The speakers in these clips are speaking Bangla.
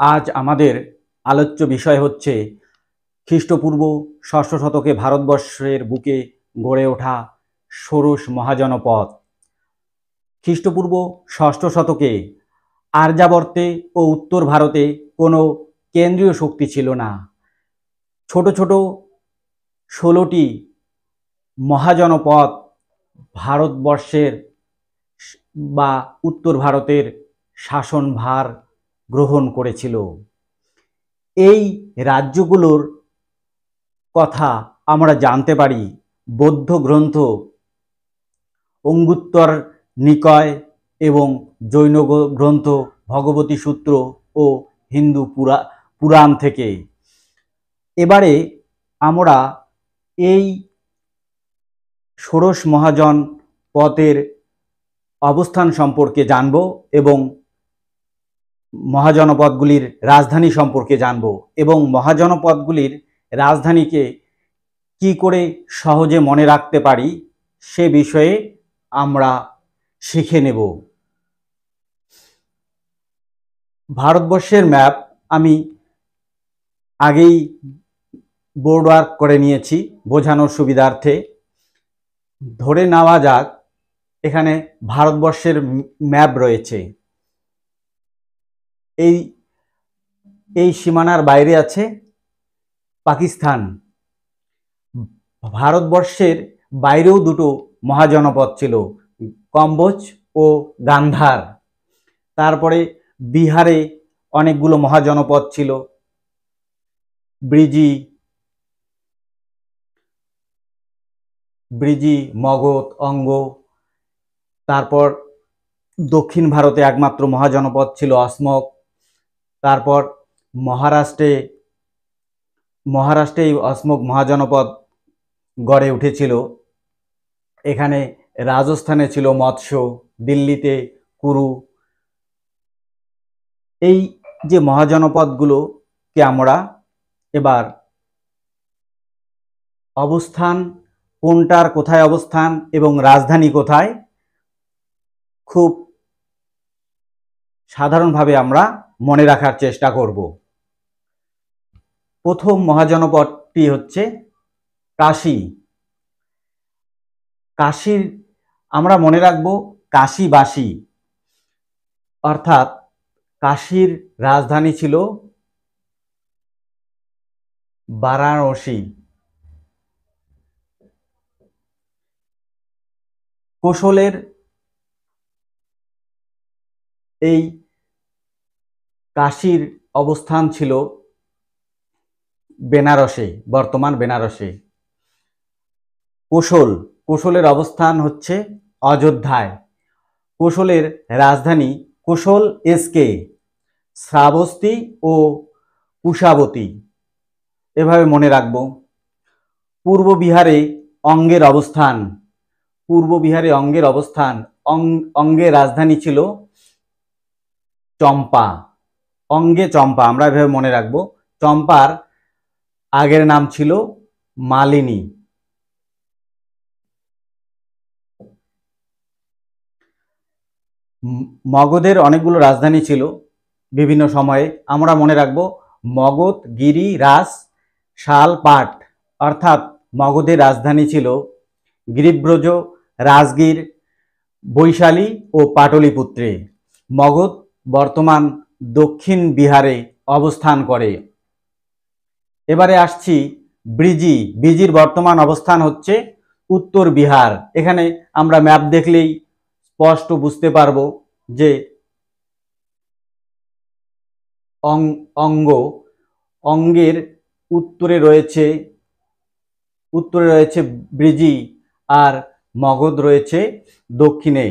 আজ আমাদের আলোচ্য বিষয় হচ্ছে খ্রিস্টপূর্ব ষষ্ঠ শতকে ভারতবর্ষের বুকে গড়ে ওঠা ষোড়শ মহাজনপদ। খ্রিস্টপূর্ব ষষ্ঠ শতকে আর্যাবর্তে ও উত্তর ভারতে কোনো কেন্দ্রীয় শক্তি ছিল না। ছোট ছোট 16টি মহাজনপদ ভারতবর্ষের বা উত্তর ভারতের শাসনভার গ্রহণ করেছিল। এই রাজ্যগুলোর কথা আমরা জানতে পারি বৌদ্ধ গ্রন্থ অঙ্গুত্তর নিকায় এবং জৈন গ্রন্থ ভগবতী সূত্র ও হিন্দু পুরাণ থেকে। এবারে আমরা এই ষোড়শ মহাজন পদের অবস্থান সম্পর্কে জানব এবং মহাজনপদগুলির রাজধানী সম্পর্কে জানব এবং মহাজনপদগুলির রাজধানীকে কি করে সহজে মনে রাখতে পারি সে বিষয়ে আমরা শিখে নেব। ভারতবর্ষের ম্যাপ আমি আগেই বোর্ড ওয়ার্ক করে নিয়েছি বোঝানোর সুবিধার্থে। ধরে নেওয়া যাক এখানে ভারতবর্ষের ম্যাপ রয়েছে। এই সীমানার বাইরে আছে পাকিস্তান। ভারতবর্ষের বাইরেও দুটো মহাজনপদ ছিল, কম্বোজ ও গান্ধার। তারপরে বিহারে অনেকগুলো মহাজনপদ ছিল, ব্রিজি, মগধ, অঙ্গ। তারপর দক্ষিণ ভারতে একমাত্র মহাজনপদ ছিল অসমক। তারপর মহারাষ্ট্রে অসমক মহাজনপদ গড়ে উঠেছিল। এখানে রাজস্থানে ছিল মৎস্য, দিল্লিতে কুরু। এই যে মহাজনপদগুলোকে আমরা এবার অবস্থান কোনটার কোথায় অবস্থান এবং রাজধানী কোথায় খুব সাধারণভাবে আমরা মনে রাখার চেষ্টা করব। প্রথম মহাজনপদটি হচ্ছে কাশী। কাশীর আমরা মনে রাখব কাশীবাসী, অর্থাৎ কাশীর রাজধানী ছিল বারাণসী। কোশলের এই কাশীর অবস্থান ছিল বেনারসে, বর্তমান বেনারসে। কোশলের অবস্থান হচ্ছে অযোধ্যায়। কোশলের রাজধানী কোশল এসকে, শ্রাবস্তী ও কুশাবতী, এভাবে মনে রাখব। পূর্ব বিহারে অঙ্গের অবস্থান, অঙ্গের রাজধানী ছিল চম্পা। চম্পা আমরা এভাবে মনে রাখব। চম্পার আগের নাম ছিল মালিনী। মগধের অনেকগুলো রাজধানী ছিল বিভিন্ন সময়ে। আমরা মনে রাখব মগধ, গিরি, রাস, শাল, পাট। অর্থাৎ মগধের রাজধানী ছিল গিরিব্রজ, রাজগীর, বৈশালী ও পাটলিপুত্রে। মগধ বর্তমান দক্ষিণ বিহারে অবস্থান করে। এবারে আসছি ব্রিজির বর্তমান অবস্থান হচ্ছে উত্তর বিহার। এখানে আমরা ম্যাপ দেখলেই স্পষ্ট বুঝতে পারবো যে অঙ্গের উত্তরে রয়েছে ব্রিজি আর মগধ রয়েছে দক্ষিণে।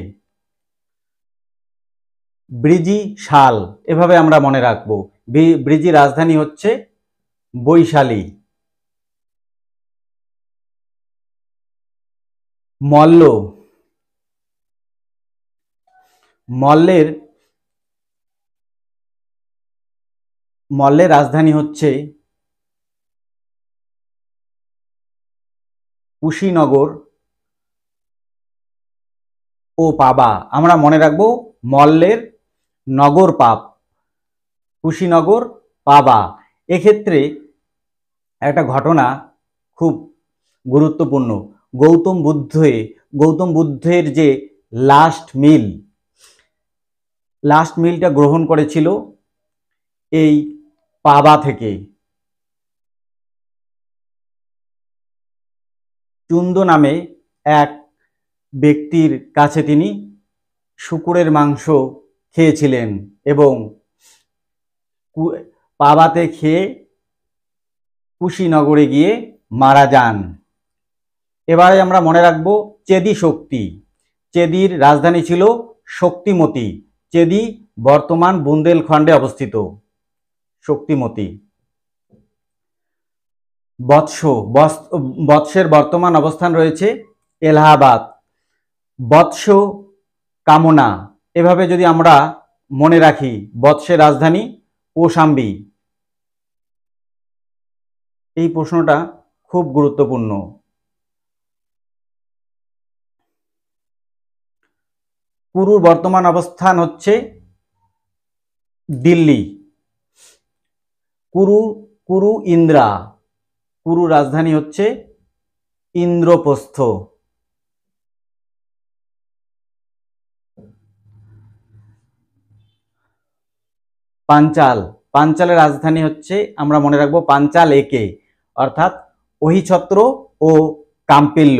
ব্রিজি শাল এভাবে আমরা মনে রাখবো। ব্রিজি রাজধানী হচ্ছে বৈশালী। মল্লের রাজধানী হচ্ছে কুশীনগর ও পাবা। আমরা মনে রাখবো মল্লের নগর পাপ। কুশীনগর, পাবা। এক্ষেত্রে একটা ঘটনা খুব গুরুত্বপূর্ণ। গৌতম বুদ্ধের যে লাস্ট মিলটা গ্রহণ করেছিল এই পাবা থেকে। চুন্দ নামে এক ব্যক্তির কাছে তিনি শূকরের মাংস খেয়েছিলেন এবং পাবাতে খেয়ে কুশীনগরে গিয়ে মারা যান। এবারে আমরা মনে রাখবো চেদি শক্তি। চেদির রাজধানী ছিল শক্তিমতি। চেদি বর্তমান বুন্দেলখণ্ডে অবস্থিত। শক্তিমতি। বৎসের বর্তমান অবস্থান রয়েছে এলাহাবাদ। বৎস কামনা, এভাবে যদি আমরা মনে রাখি, বৎসের রাজধানী কৌশাম্বী। এই প্রশ্নটা খুব গুরুত্বপূর্ণ। কুরুর বর্তমান অবস্থান হচ্ছে দিল্লি। কুরু ইন্দ্রা। কুরু রাজধানী হচ্ছে ইন্দ্রপ্রস্থ। পাঞ্চালের রাজধানী হচ্ছে, আমরা মনে রাখবো, পাঞ্চাল একে, অর্থাৎ অহিছত্র ও কাম্পিল্য।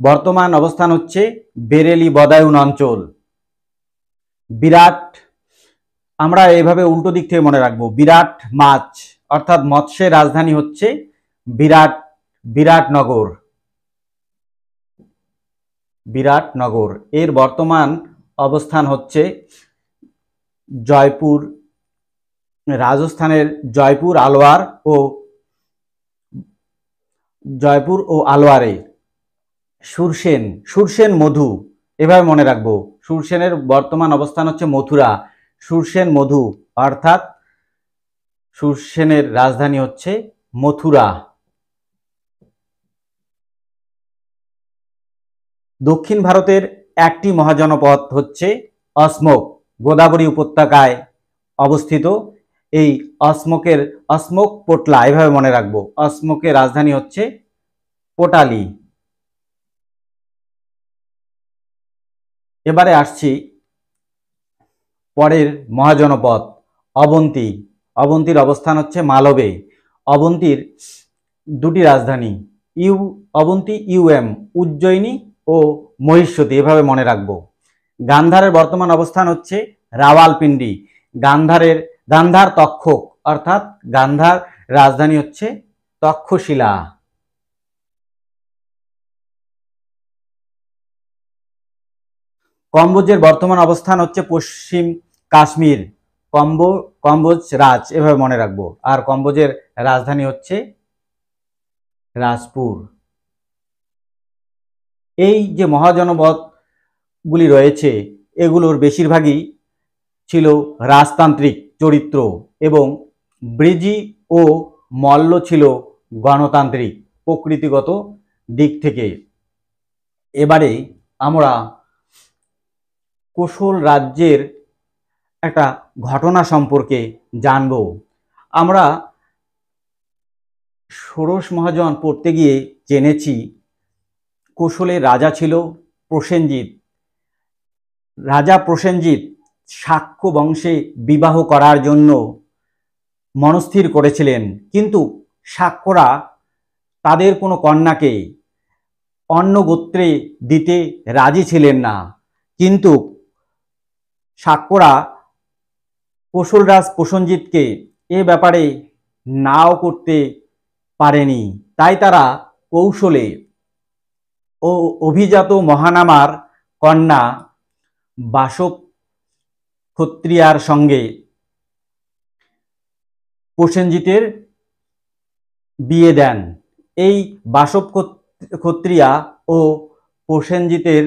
বর্তমান অবস্থান হচ্ছে বেরেলি বদায়ুন অঞ্চল। বিরাট, আমরা এভাবে উল্টো দিক থেকে মনে রাখবো, বিরাট মাছ, অর্থাৎ মৎস্যের রাজধানী হচ্ছে বিরাটনগর। এর বর্তমান অবস্থান হচ্ছে জয়পুর, রাজস্থানের জয়পুর ও আলোয়ারে। সুরসেন মধু, এভাবে মনে রাখবো, সুরসেনের বর্তমান অবস্থান হচ্ছে মথুরা। সুরসেন মধু, অর্থাৎ সুরসেনের রাজধানী হচ্ছে মথুরা। দক্ষিণ ভারতের একটি মহাজনপদ হচ্ছে অসমক, গোদাবরী উপত্যকায় অবস্থিত। এই অসমক পোটলা, এভাবে মনে রাখবো, অসমকের রাজধানী হচ্ছে পোটালি। এবারে আসছি পরের মহাজনপদ অবন্তী। অবন্তীর অবস্থান হচ্ছে মালবে। অবন্তীর দুটি রাজধানী, অবন্তী ইউএম, উজ্জয়িনী ও মহিষ্যতী, এভাবে মনে রাখবো। গান্ধারের বর্তমান অবস্থান হচ্ছে রাওয়ালপিন্ডি। গান্ধার তক্ষক, অর্থাৎ গান্ধার রাজধানী হচ্ছে তক্ষশিলা। কম্বোজের বর্তমান অবস্থান হচ্ছে পশ্চিম কাশ্মীর, কম্বোজ রাজ, এভাবে মনে রাখবো। আর কম্বোজের রাজধানী হচ্ছে রাজপুর। এই যে মহাজনপদগুলি রয়েছে, এগুলোর বেশিরভাগই ছিল রাজতান্ত্রিক চরিত্র এবং ব্রিজি ও মল্ল ছিল গণতান্ত্রিক প্রকৃতিগত দিক থেকে। এবারে আমরা কোশল রাজ্যের একটা ঘটনা সম্পর্কে জানব। আমরা ষোড়শ মহাজন পড়তে গিয়ে জেনেছি কোশলের রাজা ছিল প্রসেনজিৎ। রাজা প্রসেনজিৎ শাক্য বংশে বিবাহ করার জন্য মনস্থির করেছিলেন, কিন্তু শাক্যরা তাদের কোনো কন্যাকে অন্য গোত্রে দিতে রাজি ছিলেন না। কিন্তু শাক্যরা কোশলরাজ প্রসেনজিৎকে এ ব্যাপারে নাও করতে পারেনি। তাই তারা কৌশলে অভিজাত মহানামার কন্যা বাসব ক্ষত্রিয়ার সঙ্গে প্রসেনজিতের বিয়ে দেন। এই বাসব ক্ষত্রিয়া ও প্রসেনজিতের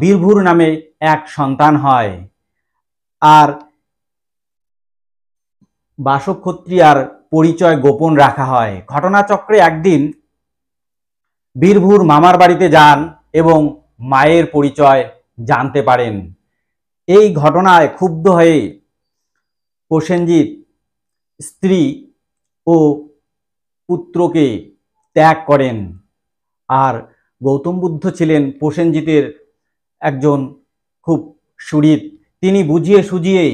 বীরভূর নামে এক সন্তান হয়। আর বাসব ক্ষত্রিয়ার পরিচয় গোপন রাখা হয়। ঘটনাচক্রে একদিন বীরভূর মামার বাড়িতে যান এবং মায়ের পরিচয় জানতে পারেন। এই ঘটনায় ক্ষুব্ধ হয়ে প্রসেনজিৎ স্ত্রী ও পুত্রকে ত্যাগ করেন। আর গৌতম বুদ্ধ ছিলেন প্রসেনজিতের একজন খুব সুহৃদ। তিনি বুঝিয়ে সুঝিয়ে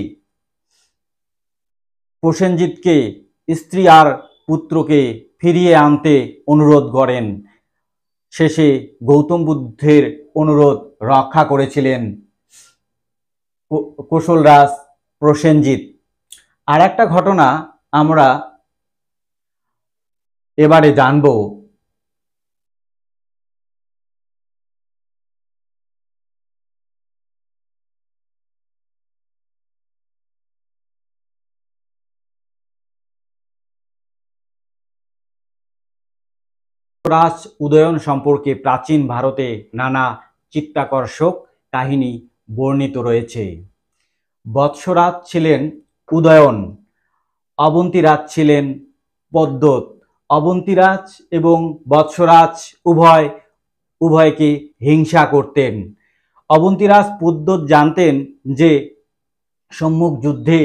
প্রসেনজিৎকে স্ত্রী আর পুত্রকে ফিরিয়ে আনতে অনুরোধ করেন। শেষে গৌতম বুদ্ধের অনুরোধ রক্ষা করেছিলেন কৌশলরাজ প্রসেনজিৎ। আর একটা ঘটনা আমরা এবারে জানব। রাজ উদয়ন সম্পর্কে প্রাচীন ভারতে নানা চিত্তাকর্ষক কাহিনী বর্ণিত রয়েছে। বৎসরাজ ছিলেন উদয়ন, অবন্তীরাজ ছিলেন পদ্মত। অবন্তীরাজ এবং বৎসরাজ উভয়কে হিংসা করতেন। অবন্তীরাজ পদ্মত জানতেন যে সম্মুখ যুদ্ধে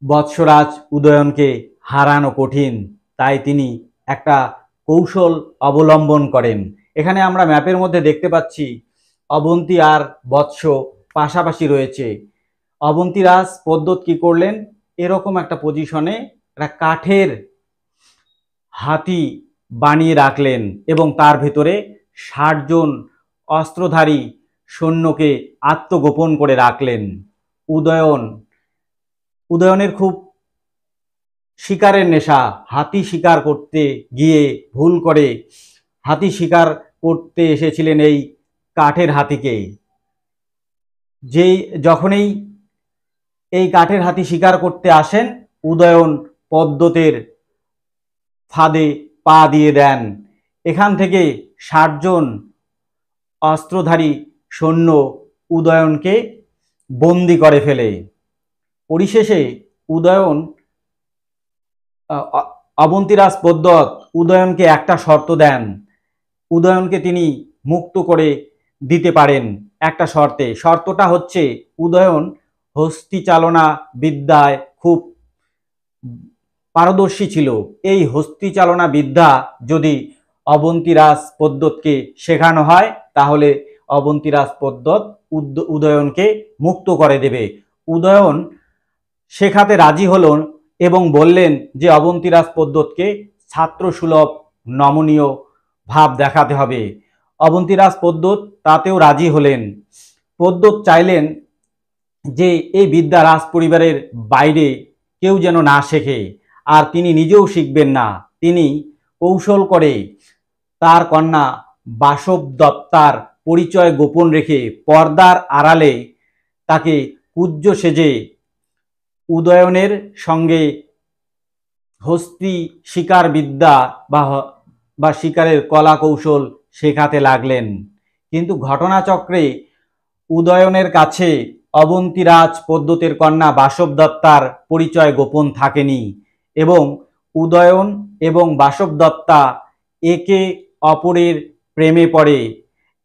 বৎসরাজ উদয়নকে হারানো কঠিন, তাই তিনি একটা কৌশল অবলম্বন করেন। এখানে আমরা ম্যাপের মধ্যে দেখতে পাচ্ছি অবন্তী আর বৎস পাশাপাশি রয়েছে। অবন্তীরাজ পদ্মত কি করলেন, এরকম একটা পজিশনে একটা কাঠের হাতি বানিয়ে রাখলেন এবং তার ভেতরে ৬০ জন অস্ত্রধারী সৈন্যকে আত্মগোপন করে রাখলেন। উদয়নের খুব শিকারের নেশা। হাতি শিকার করতে গিয়ে ভুল করে হাতি শিকার করতে এসেছিলেন এই কাঠের হাতিকে। যখনই এই কাঠের হাতি শিকার করতে আসেন, উদয়ন পদ্মতের ফাঁদে পা দিয়ে দেন। এখান থেকে ৬০ জন অস্ত্রধারী সৈন্য উদয়নকে বন্দি করে ফেলে। পরিশেষে অবন্তীরাজ পদ্মত উদয়নকে একটা শর্ত দেন। উদয়নকে তিনি মুক্ত করে দিতে পারেন একটা শর্তে। শর্তটা হচ্ছে উদয়ন হস্তি চালনা বিদ্যায় খুব পারদর্শী ছিল। এই হস্তি চালনা বিদ্যা যদি অবন্তীরাজ পদ্মতকে শেখানো হয়, তাহলে অবন্তীরাজ পদ্মত উদয়নকে মুক্ত করে দেবে। উদয়ন শেখাতে রাজি হলেন এবং বললেন যে অবন্তীরাজ পদ্মতকে ছাত্রসুলভ নমনীয় ভাব দেখাতে হবে। অবন্তীরাজ পদ্মত তাতেও রাজি হলেন। পদ্মত চাইলেন যে এই বিদ্যা রাজ পরিবারের বাইরে কেউ যেন না শেখে, আর তিনি নিজেও শিখবেন না। তিনি কৌশল করে তার কন্যা বাসবদত্তার পরিচয় গোপন রেখে পর্দার আড়ালে তাকে পূজ্য সেজে উদয়নের সঙ্গে হস্তি শিকার বিদ্যা বা শিকারের কলা কৌশল শেখাতে লাগলেন। কিন্তু ঘটনাচক্রে উদয়নের কাছে অবন্তীরাজ পদ্মতের কন্যা বাসবদত্তার পরিচয় গোপন থাকেনি এবং উদয়ন এবং বাসবদত্তা একে অপরের প্রেমে পড়ে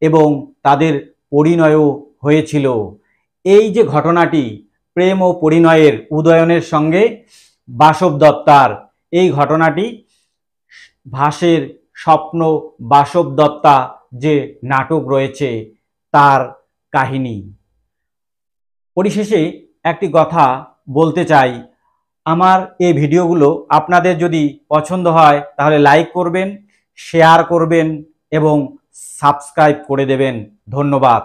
এবং তাদের পরিণয়ও হয়েছিল। এই যে ঘটনাটি প্রেম ও পরিণয়ের উদয়নের সঙ্গে বাসবদত্তার, এই ঘটনাটি ভাসের স্বপ্ন বাসবদত্তা যে নাটক রয়েছে তার কাহিনী। পরিশেষে একটি কথা বলতে চাই, আমার এই ভিডিওগুলো আপনাদের যদি পছন্দ হয় তাহলে লাইক করবেন, শেয়ার করবেন এবং সাবস্ক্রাইব করে দেবেন। ধন্যবাদ।